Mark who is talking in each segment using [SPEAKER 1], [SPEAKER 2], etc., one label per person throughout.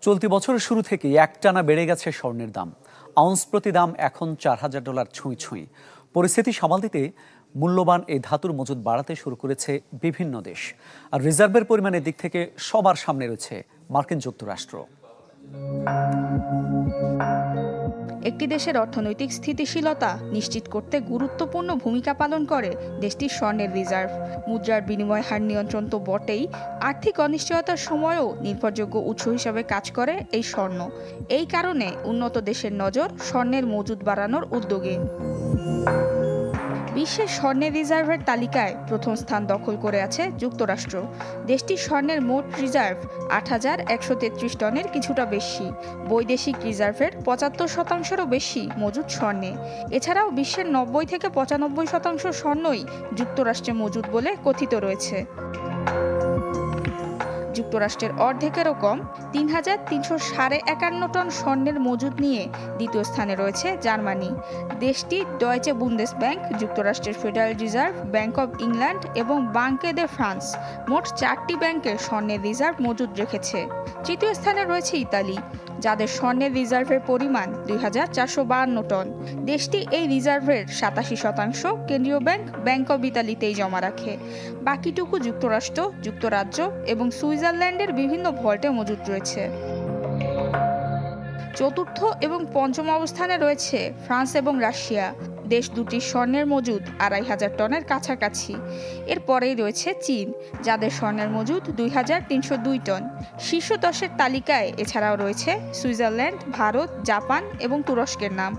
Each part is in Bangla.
[SPEAKER 1] চলতি বছরের শুরু থেকে একটানা বেড়ে গেছে স্বর্ণের দাম। আউন্স প্রতি দাম এখন $4,000 ছুঁই ছুঁই। পরিস্থিতি সামাল দিতে মূল্যবান এই ধাতুর মজুদ বাড়াতে শুরু করেছে বিভিন্ন দেশ। আর রিজার্ভের পরিমাণের দিক থেকে সবার সামনে রয়েছে মার্কিন যুক্তরাষ্ট্র।
[SPEAKER 2] একটি দেশের অর্থনৈতিক স্থিতিশীলতা নিশ্চিত করতে গুরুত্বপূর্ণ ভূমিকা পালন করে দেশটির স্বর্ণের রিজার্ভ। মুদ্রার বিনিময় হার নিয়ন্ত্রণ তো বটেই, আর্থিক অনিশ্চয়তার সময়ও নির্ভরযোগ্য উৎস হিসাবে কাজ করে এই স্বর্ণ। এই কারণে উন্নত দেশের নজর স্বর্ণের মজুদ বাড়ানোর উদ্যোগে। বিশ্বের স্বর্ণের রিজার্ভের তালিকায় প্রথম স্থান দখল করে আছে যুক্তরাষ্ট্র। দেশটির স্বর্ণের মোট রিজার্ভ 8,133 টনের কিছুটা বেশি। বৈদেশিক রিজার্ভের 75%-রও বেশি মজুদ স্বর্ণে। এছাড়াও বিশ্বের 90 থেকে 95% স্বর্ণই যুক্তরাষ্ট্রে মজুদ বলে কথিত রয়েছে। যুক্তরাষ্ট্রের অর্ধেকেরও কম 3,351 টন স্বর্ণের মজুদ নিয়ে দ্বিতীয় স্থানে রয়েছে জার্মানি। দেশটি ডয়েচে বুন্দেসব্যাংক, যুক্তরাষ্ট্রের federal reserve, bank of England এবং বাঙ্কে দে ফ্রান্স মোট 4টি ব্যাংকে স্বর্ণের রিজার্ভ মজুদ রেখেছে। তৃতীয় স্থানে রয়েছে ইতালি, যাদের স্বর্ণের রিজার্ভের পরিমাণ 2,452 টন। দেশটি এই রিজার্ভের 87% কেন্দ্রীয় ব্যাংক অব ইতালিতেই জমা রাখে। বাকিটুকু যুক্তরাষ্ট্র, যুক্তরাজ্য এবং সুইজারল্যান্ডের বিভিন্ন ভল্টে মজুদ রয়েছে। চতুর্থ এবং পঞ্চম অবস্থানে রয়েছে ফ্রান্স এবং রাশিয়া। দেশ দুটির স্বর্ণের মজুদ 2,500 টনের কাছাকাছি। এরপরেই রয়েছে চীন, যাদের স্বর্ণের মজুদ 2,302 টন। শীর্ষ 10-এর তালিকায় এছাড়াও রয়েছে সুইজারল্যান্ড, ভারত, জাপান এবং তুরস্কের নাম।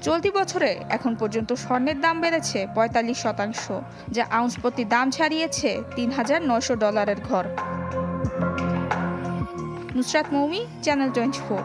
[SPEAKER 2] চলতি বছরে এখন পর্যন্ত স্বর্ণের দাম বেড়েছে 45%, যা আউন্স প্রতি দাম ছাড়িয়েছে $3,900 ঘর। নুসরাত মৌমি, চ্যানেল 24।